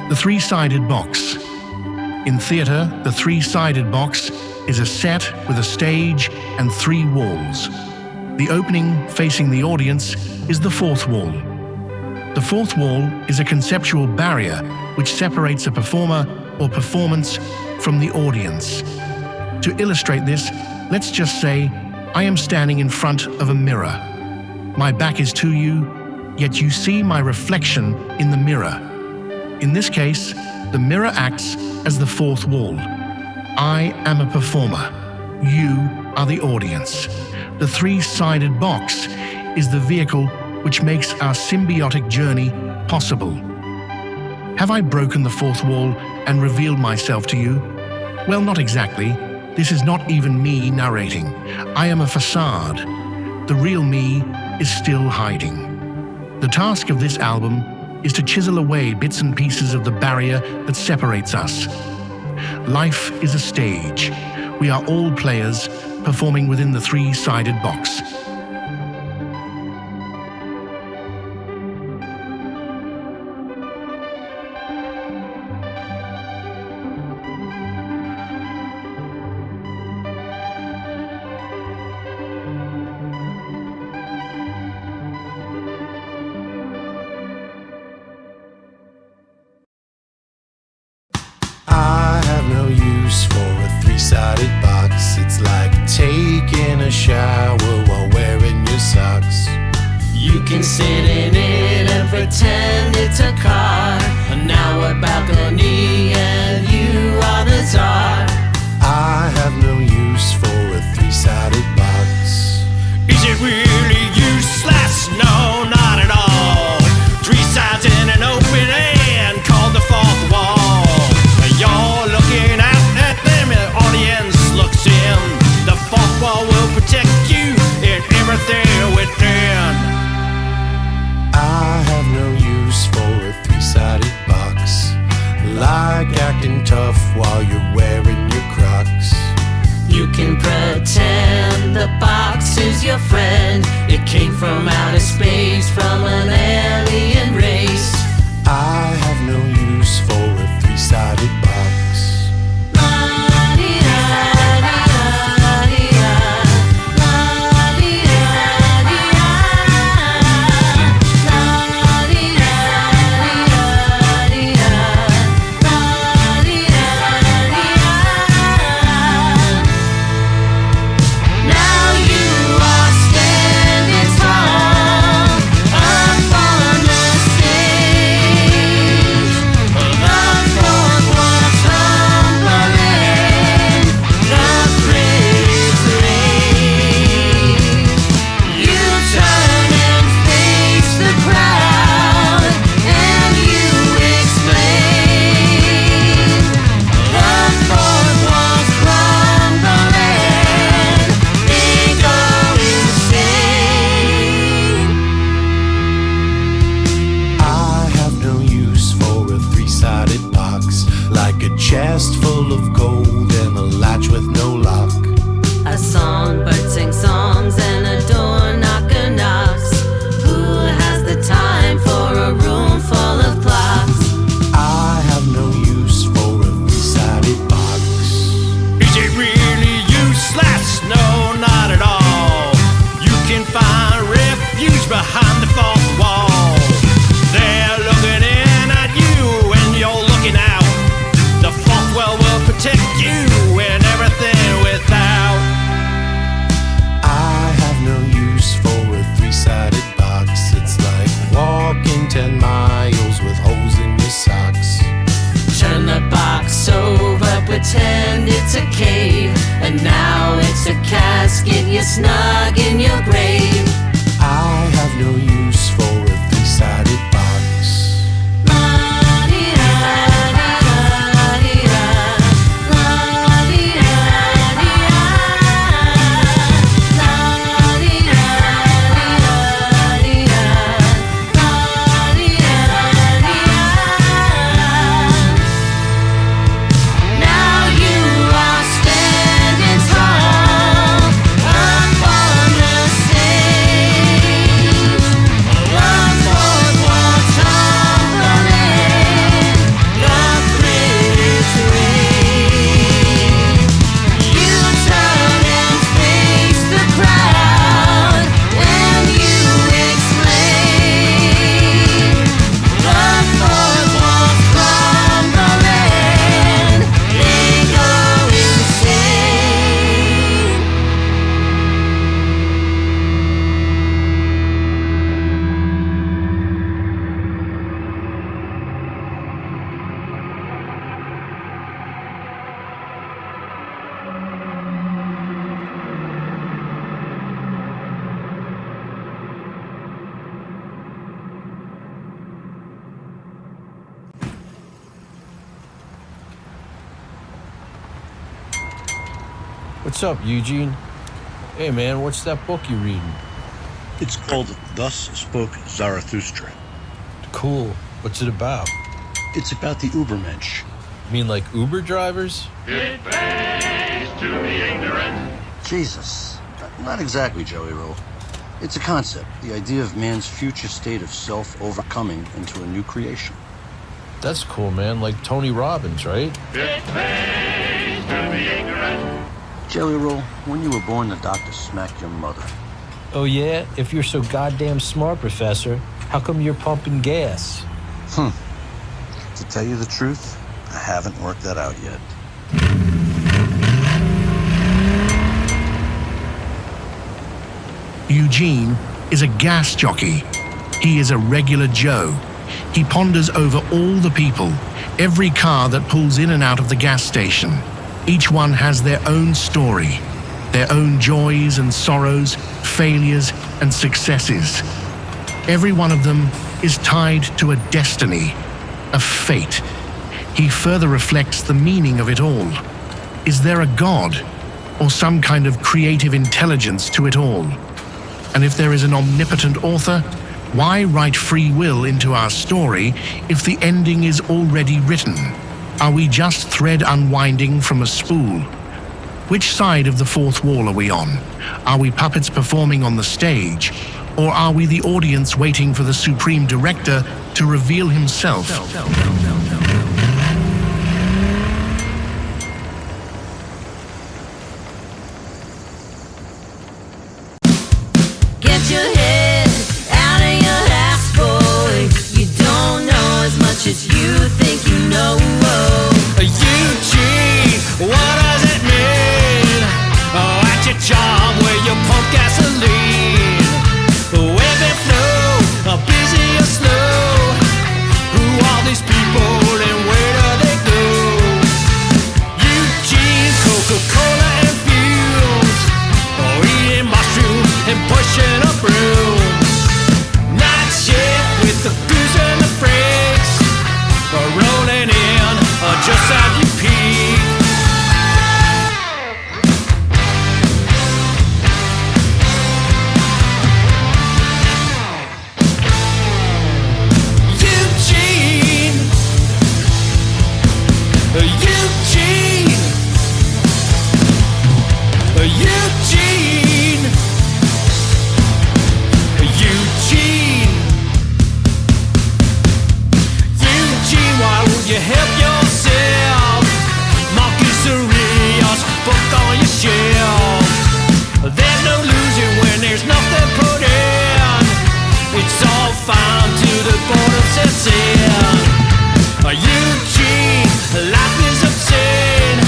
The three-sided box. In theatre, the three-sided box is a set with a stage and 3 walls. The opening facing the audience is the fourth wall. The fourth wall is a conceptual barrier which separates a performer or performance from the audience. To illustrate this, let's just say I am standing in front of a mirror. My back is to you, yet you see my reflection in the mirror. In this case, the mirror acts as the fourth wall. I am a performer. You are the audience. The three-sided box is the vehicle which makes our symbiotic journey possible. Have I broken the fourth wall and revealed myself to you? Well, not exactly. This is not even me narrating. I am a facade. The real me is still hiding. The task of this album is to chisel away bits and pieces of the barrier that separates us. Life is a stage. We are all players performing within the three-sided box. I have no use for a three-sided box. It's like taking a shower while wearing your socks. You can sit in it and pretend it's a car, and now a balcony and you are the czar. I have no use for a three-sided box. Is it really useless? No, not at all. 3 sides in an open end called the fourth wall. You're looking out at them, the audience looks in. The fourth wall will protect you in everything within. I have no use for a three-sided box. Like acting tough while you're wearing your Crocs. You can pretend the box is your friend. It came from outer space, from an alien race. I have no use for a three-sided box. Chest full of gold and a latch with no lock. A songbird sings songs and a door knocker knocks. Who has the time for a room full of clocks? I have no use for a three-sided box. Is it really useless? No, not at all. You can find refuge behind the fourth wall. They're looking in at you and you're looking out. The fourth wall will protect you in everything without. I have no use for a three-sided box. It's like walking 10 miles with holes in your socks. Turn the box over, pretend it's a cave, and now it's a casket, you're snug in your grave. I have no use for a three-sided box. Standing tall up on the stage. What's up, Eugene? Hey, man, what's that book you reading? It's called Thus Spoke Zarathustra. Cool. What's it about? It's about the Ubermensch. You mean like Uber drivers? It pays to be ignorant. Jesus. Not exactly, Joey Roll. It's a concept, the idea of man's future state of self-overcoming into a new creation. That's cool, man. Like Tony Robbins, right? It pays to be ignorant. Jelly Roll, when you were born, the doctor smacked your mother. Oh yeah? If you're so goddamn smart, Professor, how come you're pumping gas? To tell you the truth, I haven't worked that out yet. Eugene is a gas jockey. He is a regular Joe. He ponders over all the people, every car that pulls in and out of the gas station. Each one has their own story, their own joys and sorrows, failures and successes. Every one of them is tied to a destiny, a fate. He further reflects the meaning of it all. Is there a God or some kind of creative intelligence to it all? And if there is an omnipotent author, why write free will into our story if the ending is already written? Are we just thread unwinding from a spool? Which side of the fourth wall are we on? Are we puppets performing on the stage? Or are we the audience waiting for the supreme director to reveal himself? Get your head out of your ass, boy. You don't know as much as you think you know. Eugene, what does it mean? Oh, at your job where you pump gasoline. Ebb and flow, busy or slow. Who are these people and where do they go? Eugene, Coca-Cola and fumes. Oh, eating mushrooms and pushing a broom. Night shift with the booze and the freaks. Rolling in just as you peak. Eugene, Eugene, Eugene, Eugene, Eugene, why won't you help yourself? Marcus Aurelius, book on your shelf. There's no losing when there's nothing put in. It's all fine to the border sets in. Eugene, life is obscene.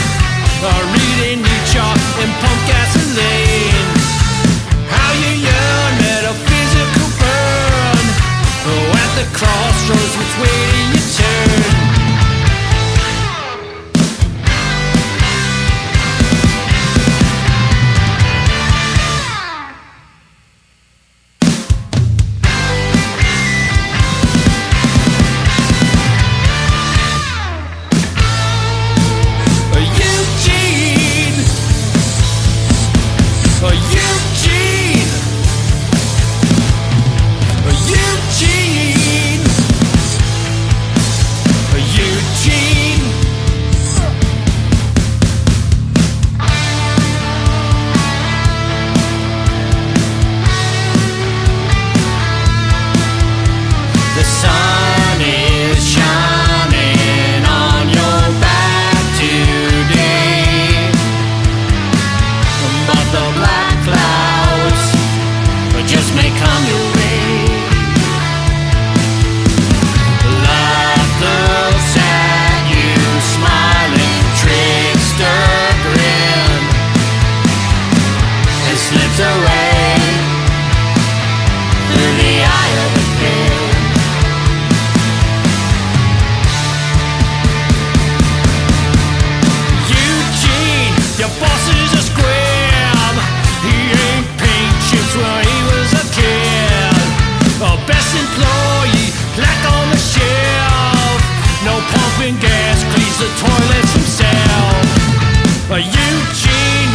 Reading Nietzsche and pump gasoline. How you yearn, metaphysical burn. Oh, at the crossroads, which way do you turn? Eugene, Eugene, Eugene, Eugene. The sun is shining on your back today, but the black clouds just may come your way. Life looks at you smiling, trickster grin, and slips away through the eye of the pin. Eugene, your boss is a scram. He ain't paint chips when he was a kid. Best employee, plaque on the shelf. No pumping gas, cleans the toilets himself. Eugene,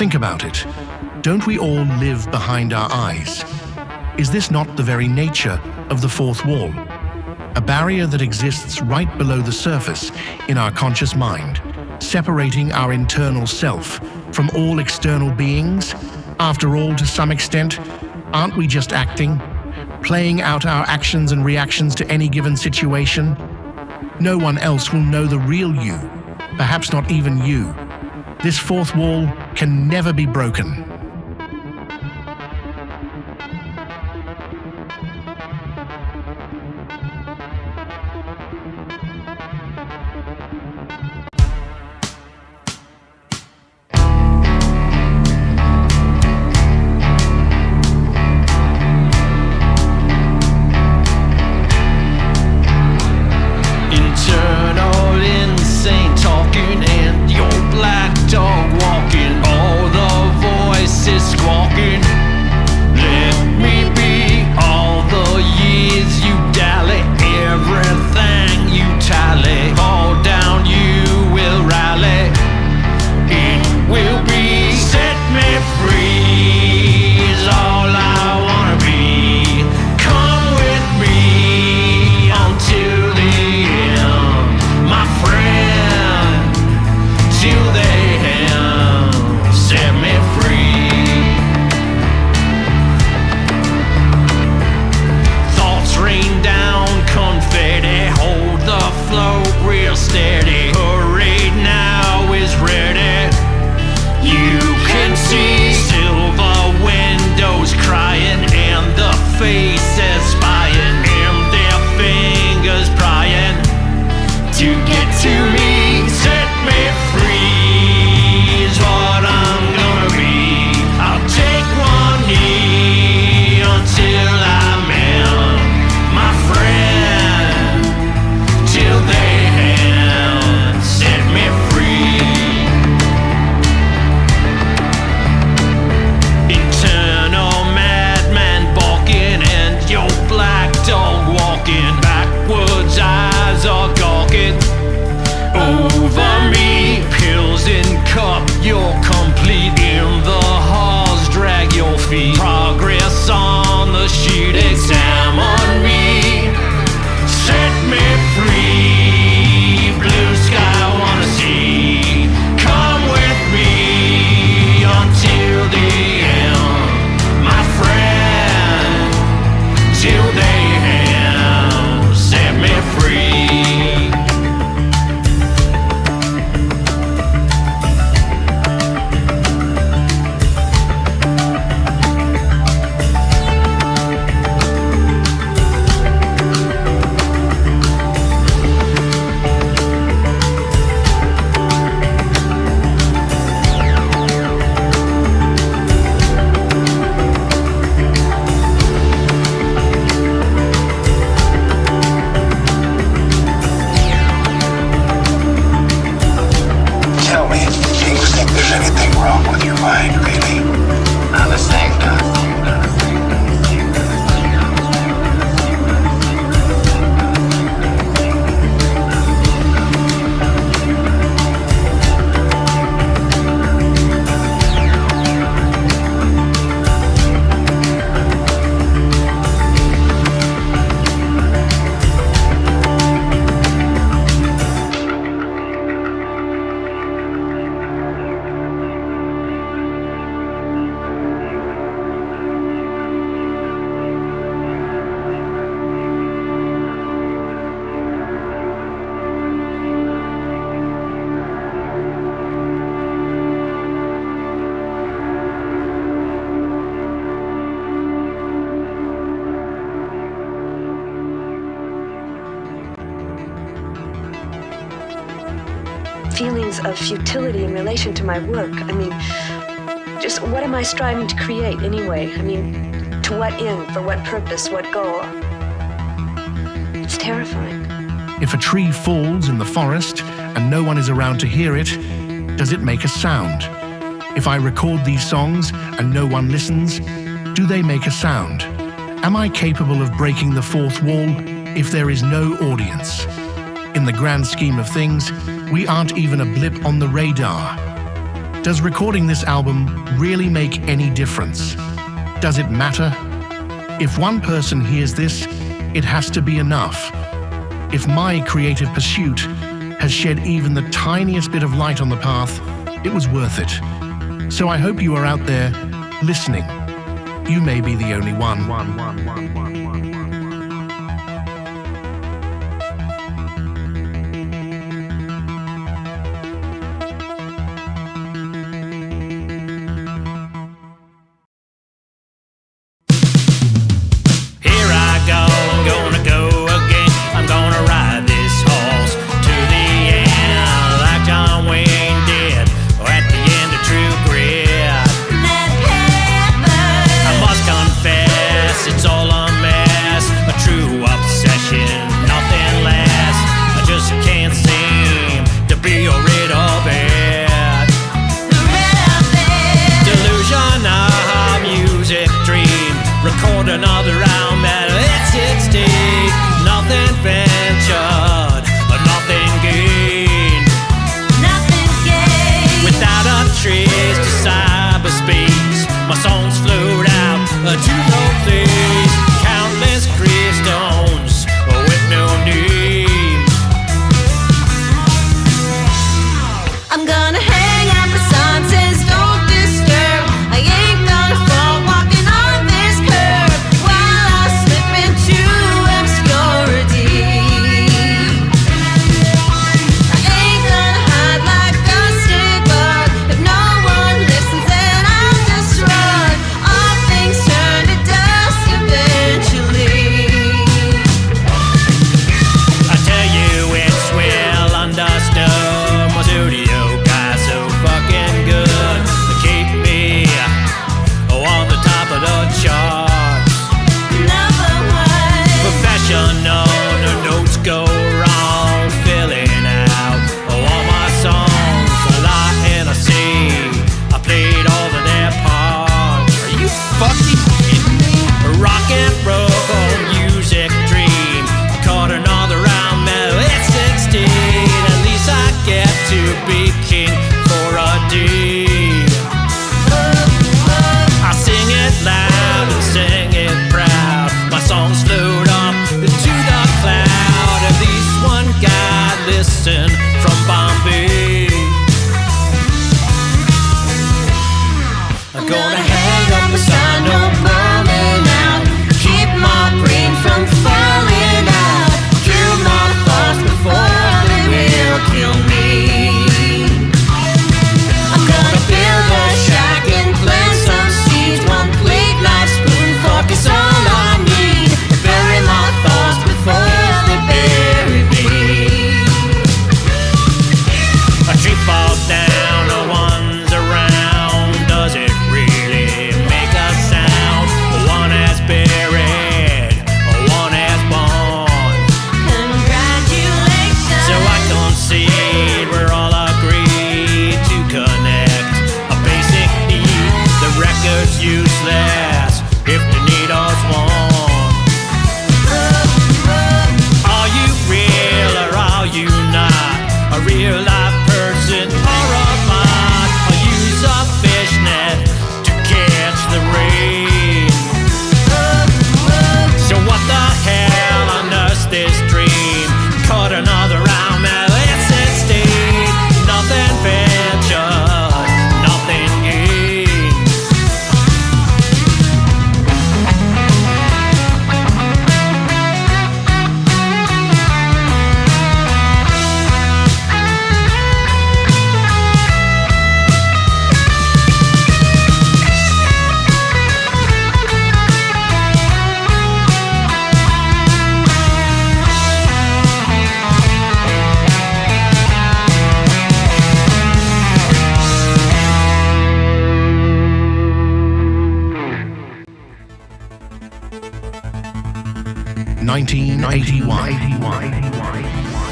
Think about it. Don't we all live behind our eyes? Is this not the very nature of the fourth wall? A barrier that exists right below the surface in our conscious mind, separating our internal self from all external beings? After all, to some extent, aren't we just acting, playing out our actions and reactions to any given situation? No one else will know the real you, perhaps not even you. This fourth wall can never be broken. Internal insane talking and your black dog walking, all the voices squawking. Let me be all the years you dally, everything you tally. Fall down, you will rally. It will be set me free is all I wanna be. Come with me until the end, my friend, till they end, set me free. Thoughts rain down confetti, hold the flow real steady. Parade now is ready. You can see silver windows crying and the faces spying and their fingers prying to get to me. Set me free is what I'm gonna be. I'll take one knee until I'm in, my friend, till they end. Set me free. Internal madman balking and your black dog walking backwards, eyes are gawking over me. Pills in cup, you're complete in the halls, drag your feet. Progress on the sheet, examine me. Set me free, blue sky wanna see. Come with me until the end, my friend, till they end. Set me free. Tell me, do you think there's anything wrong with your mind, really? Not a thing, feelings of futility in relation to my work. I mean, just what am I striving to create anyway? I mean, to what end, for what purpose, what goal? It's terrifying. If a tree falls in the forest and no one is around to hear it, does it make a sound? If I record these songs and no one listens, do they make a sound? Am I capable of breaking the fourth wall if there is no audience? In the grand scheme of things, we aren't even a blip on the radar. Does recording this album really make any difference? Does it matter? If one person hears this, it has to be enough. If my creative pursuit has shed even the tiniest bit of light on the path, it was worth it. So I hope you are out there listening. You may be the only one. It's all a mess, a true obsession, nothing less. I just can't seem to be rid of it. Delusion, a music dream. Record another round at 16. Nothing ventured, nothing gained. Without a trace to cyberspace, my songs float out to no place. Countless gravestones with no names. I'm gonna hang out the sun says don't disturb. I ain't gonna fall walking on this curb while I slip into obscurity. I ain't gonna hide like a stink bug. If no one listens then I'll just run. All things turn to dust eventually. I tell you it's well understood. My studio guy's so fucking good. They keep me on the top of the charts. Number one. Professional, no notes go wrong. Filling out all my songs. A lot and I see I played all of their parts. Are you fucking kidding me? Rock and roll music dream. Caught another round metal at 16. At least I get to be king for a day. I sing it loud and sing it proud. My songs float up to the cloud. At least one guy listen from Bombay. I'm gonna hang up a sign, no burning out. Keep my brain from falling out. Kill my thoughts before they will kill me. I'm gonna build a shack and plant some seeds. One plate, knife, spoon, fork is all I need. Bury my thoughts before they bury me. A tree falls down, no one's around. Does it really make a sound? One has buried, one has born. Congratulations. So I concede we're all agreed to connect. A basic need, the record's useless if the needle's worn. Are you real or are you not? A real life person or a bot? I'll use a fishnet to catch the rain. So what the hell unearths this dream? Caught another round at 16. Nothing ventured, nothing gained.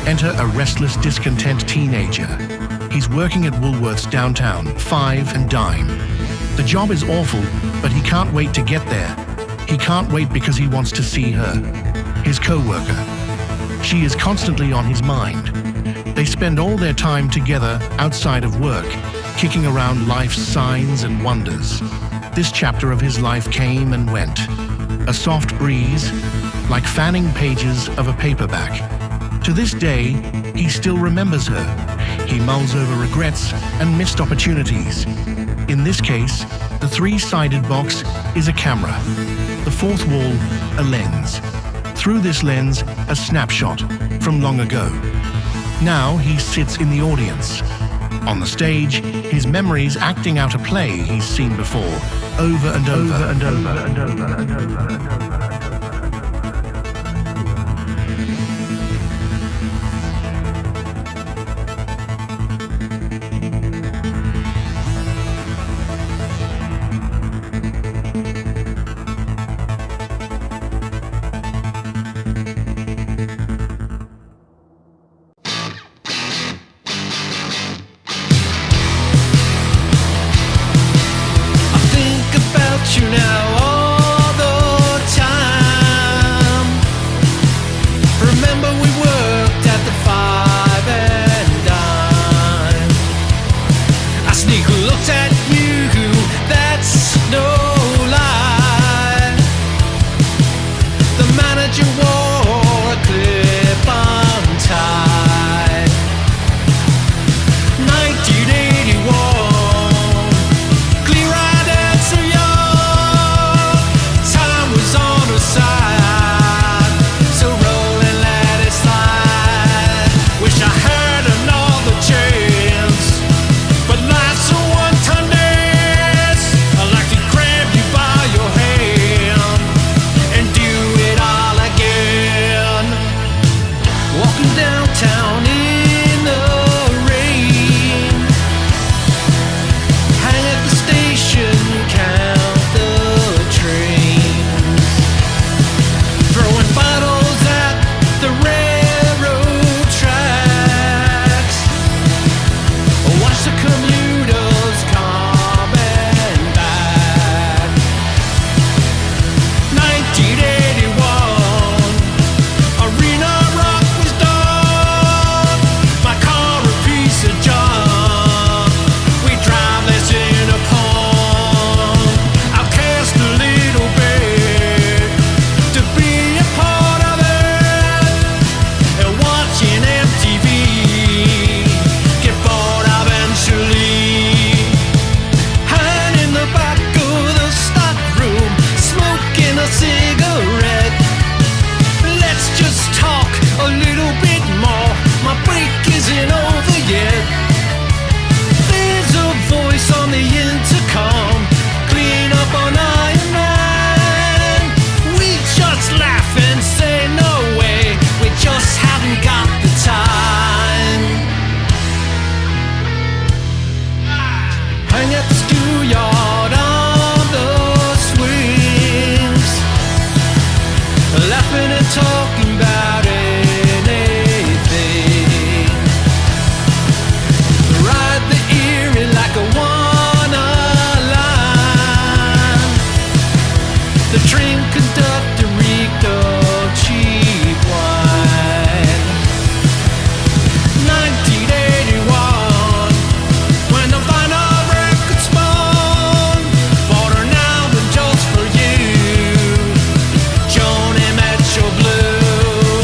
Enter a restless, discontent teenager. He's working at Woolworth's downtown, 5 and dime. The job is awful, but he can't wait to get there. He can't wait because he wants to see her, his co-worker. She is constantly on his mind. They spend all their time together outside of work, kicking around life's signs and wonders. This chapter of his life came and went. A soft breeze, like fanning pages of a paperback. To this day, he still remembers her. He mulls over regrets and missed opportunities. In this case, the three-sided box is a camera. The fourth wall, a lens. Through this lens, a snapshot from long ago. Now he sits in the audience. On the stage, his memories acting out a play he's seen before, over and over and over and over and over and over. You now all the time. Remember we worked at the 5 and dime. I sneak looked at you, that's no lie. The manager wore a clip-on tie. 1981. Downtown in the rain, hang at the station, count the trains, throwing bottles at the railroad tracks, watch the commuters coming back. 1981, Arena Rock. Hang at the schoolyard on the swings, laughing and talking about anything. Ride the Erie like a one-a-line. The train conductor reeked of cheap wine. 1981, when the final bought an album just for you, Joni Mitchell Blue.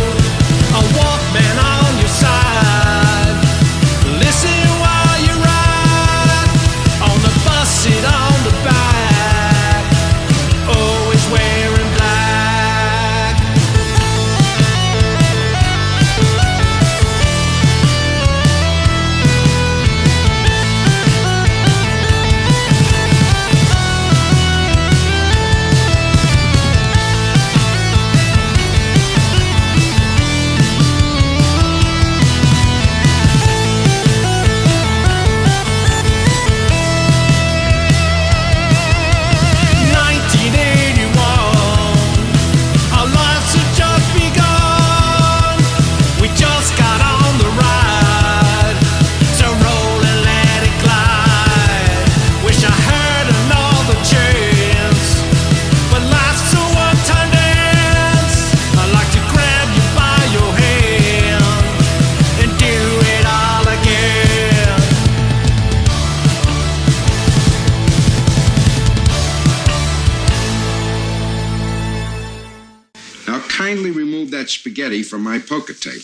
Now kindly remove that spaghetti from my poker table.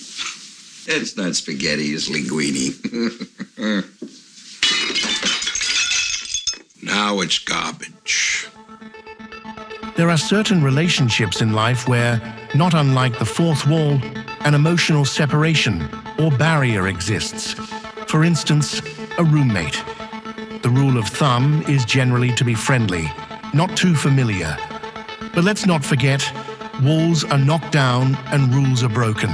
It's not spaghetti, it's linguine. Now it's garbage. There are certain relationships in life where, not unlike the fourth wall, an emotional separation or barrier exists. For instance, a roommate. The rule of thumb is generally to be friendly, not too familiar. But let's not forget, walls are knocked down and rules are broken.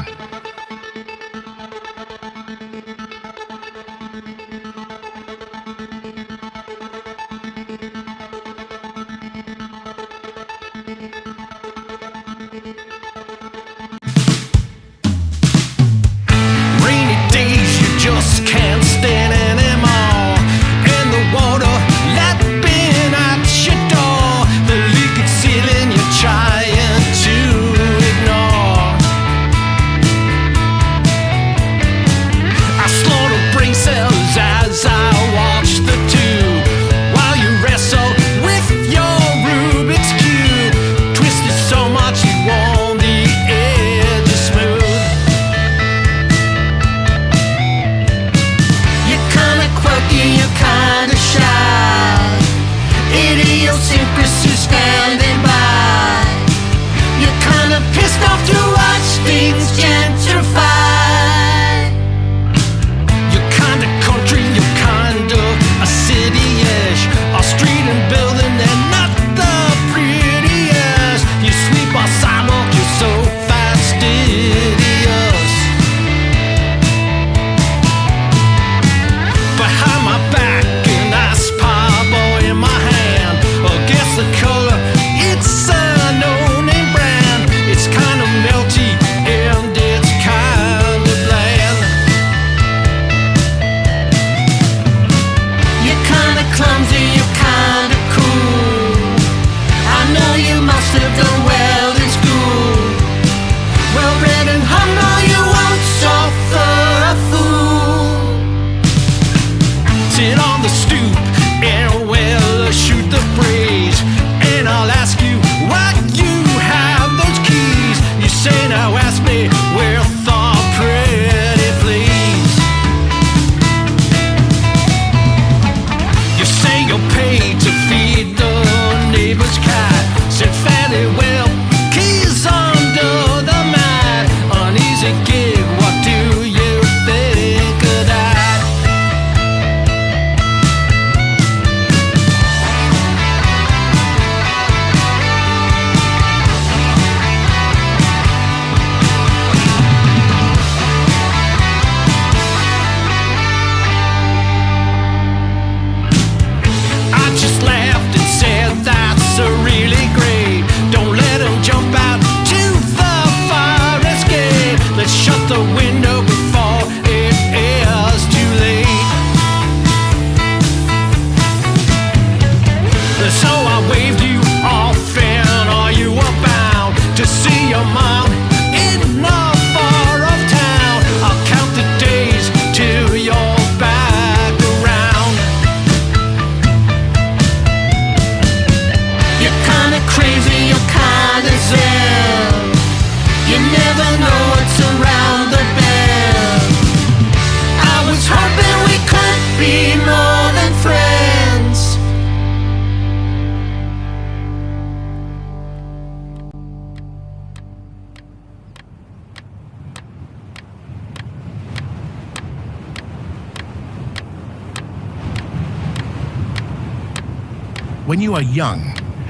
When you are young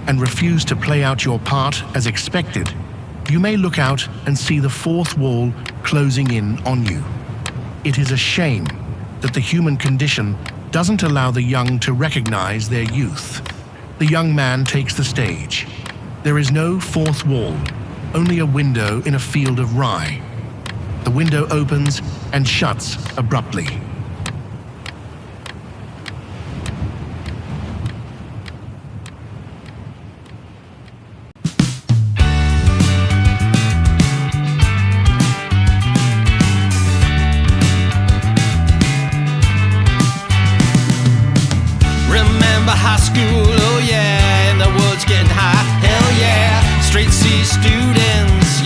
and refuse to play out your part as expected, you may look out and see the fourth wall closing in on you. It is a shame that the human condition doesn't allow the young to recognize their youth. The young man takes the stage. There is no fourth wall, only a window in a field of rye. The window opens and shuts abruptly. High school, oh yeah, in the woods getting high, hell yeah. Straight C students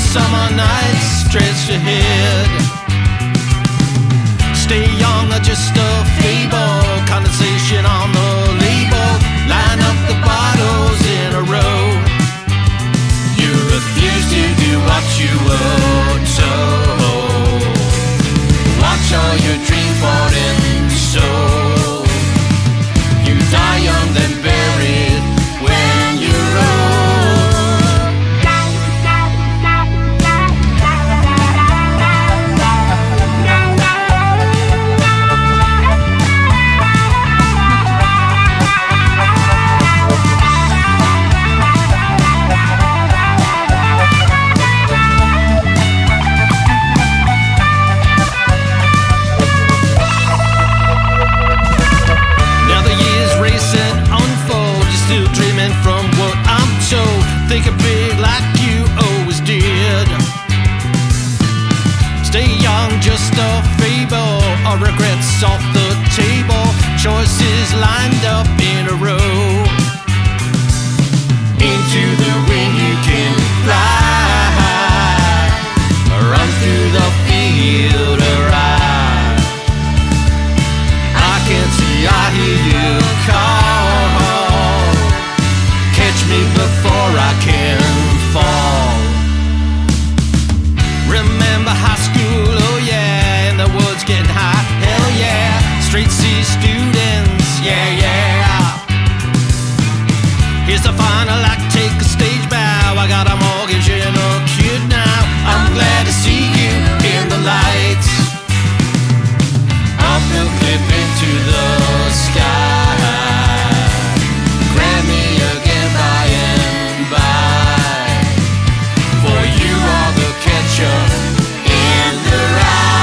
summer nights stretched ahead. Stay young or just a fable, condensation on the label. Line up the bottles in a row. You refuse to do what you were told. Watch all your dreams fall in soul. You die young then buried when you're old. From what I'm told, thinking big like you always did. Stay young, just a fable, or regrets off the table. Choices lined up in a row. Into the wind you can fly, run through the field or ride. I can see, I hear you call. Catch me before I can fall. Remember high school, oh yeah, in the woods getting high, hell yeah. Straight C students, yeah, yeah. Here's the final act, take a stage bow. I got a mortgage and a kid now. I'm glad to see you in the lights. Off the cliff into the sky. Grab me again by and by. For you are the catcher in the ride.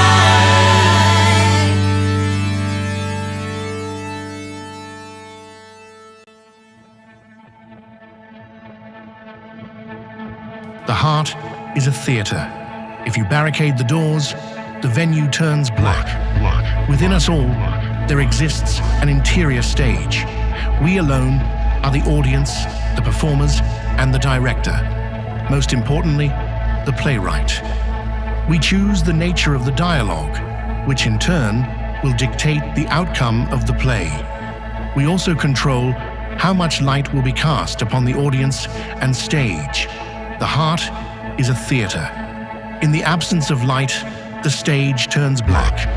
The heart is a theatre. If you barricade the doors, the venue turns black. Within us all, there exists an interior stage. We alone are the audience, the performers, and the director. Most importantly, the playwright. We choose the nature of the dialogue, which in turn will dictate the outcome of the play. We also control how much light will be cast upon the audience and stage. The heart is a theatre. In the absence of light, the stage turns black.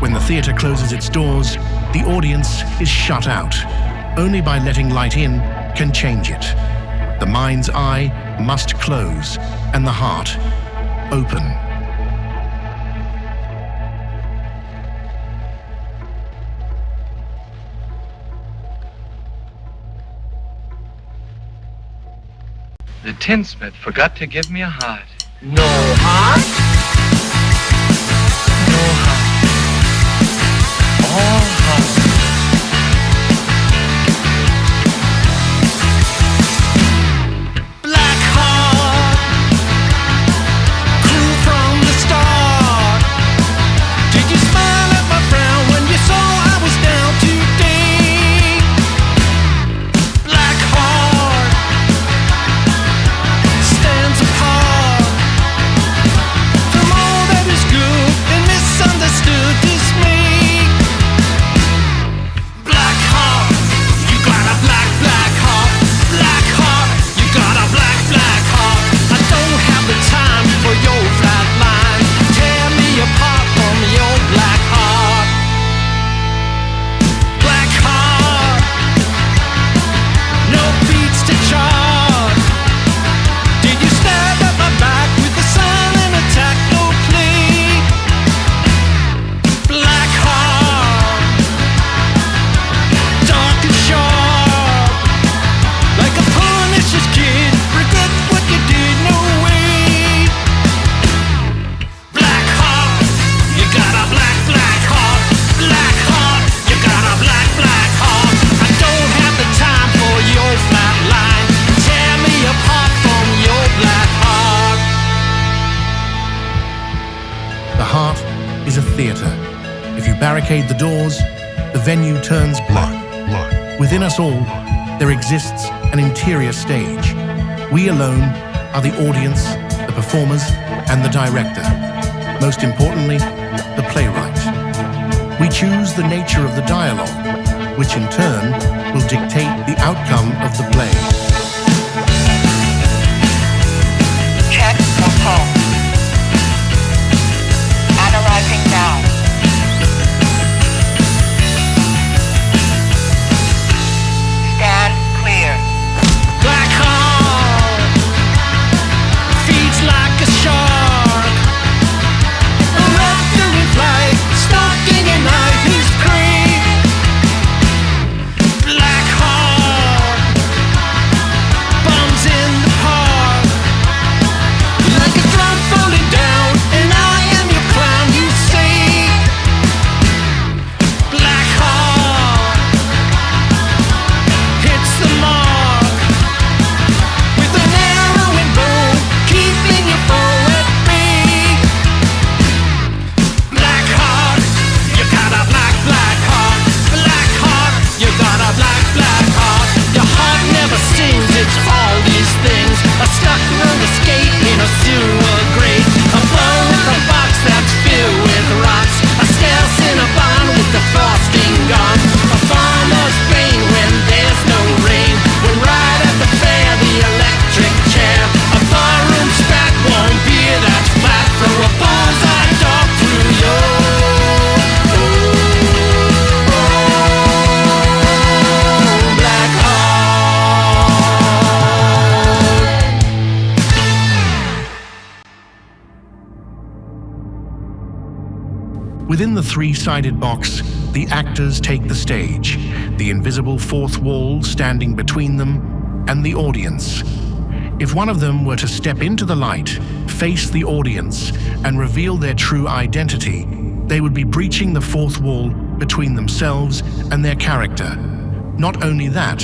When the theatre closes its doors, the audience is shut out. Only by letting light in can change it. The mind's eye must close and the heart open. The tinsmith forgot to give me a heart. No heart? No heart. All heart. Black heart, crew from the start. Did you smile at my frown when you saw I was down today? Black heart stands apart from all that is good and misunderstood dismay. Black heart, you got a black heart. Black heart, you got a black heart. I don't have the time for your flat line. Tear me apart from your black heart. Black heart, no beats to chart. Did you stab at my back with a silent attack? No plea. Black heart, dark and sharp, like a pernicious kid. Regret what you did, no way. Black heart, you got a black heart. Black heart, you got a black heart. I don't have the time for your flat line. Tear me apart from your black heart. The heart is a theatre. If you barricade the doors, the venue turns black. Within us all, there exists an interior stage. We alone are the audience, the performers, performers and the director. Most importantly, the playwright. We choose the nature of the dialogue, which in turn will dictate the outcome of the play. Check for pulse. Analyzing now. Stand clear. Black heart feeds like a shark. A raptor in flight, stalking a night whose creep. Black heart bums in the park. Like a drum falling down, and I am your clown, you see. Black heart hits the mark with an arrow and bow, keeping your foe at bay. Black heart, you got a black heart. Black heart, you got a black heart. Your heart never sings, it's all these things. A stuck roller skate in a sewer grate. A bow with a box that's filled with rocks. A stealth in a barn with the frosting gone. A farmer's pain when there's no rain. When right at the fair, the electric chair. A barroom spat, warm beer that's flat. Throw a bullseye dart through your black heart. Within the three-sided box, the actors take the stage, the invisible fourth wall standing between them and the audience. If one of them were to step into the light, face the audience, and reveal their true identity, they would be breaching the fourth wall between themselves and their character. Not only that,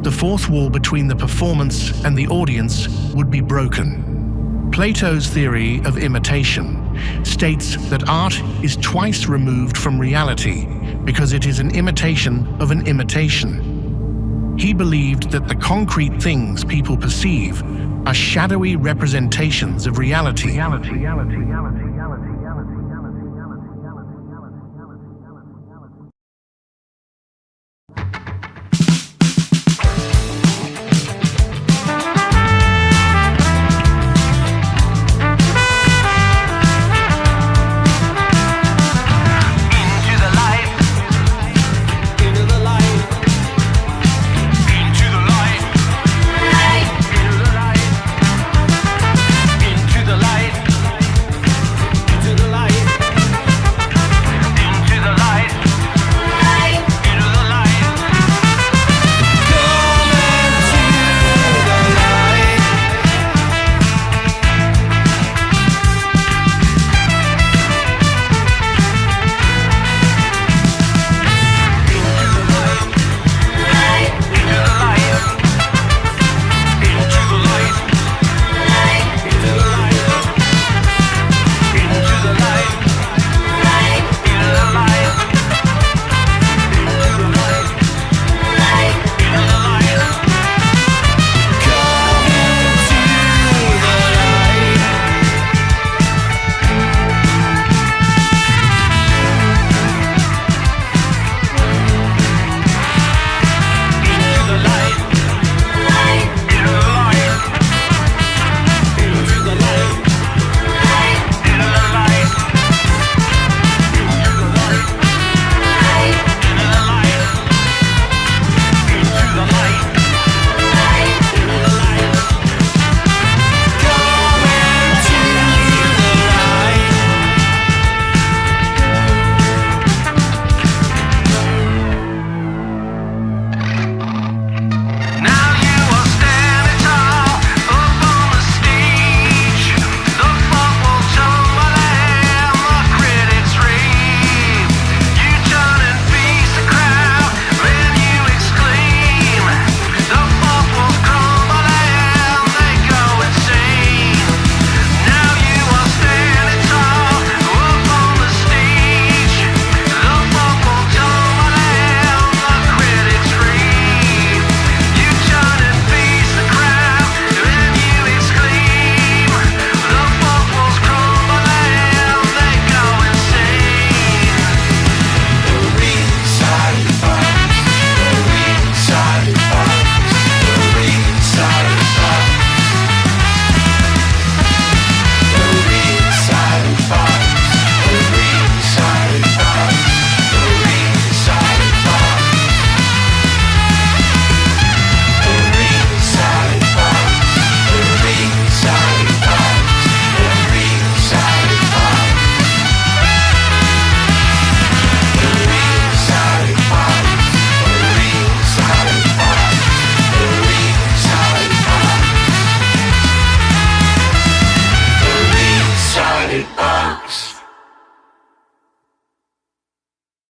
the fourth wall between the performance and the audience would be broken. Plato's theory of imitation states that art is twice removed from reality because it is an imitation of an imitation. He believed that the concrete things people perceive are shadowy representations of reality.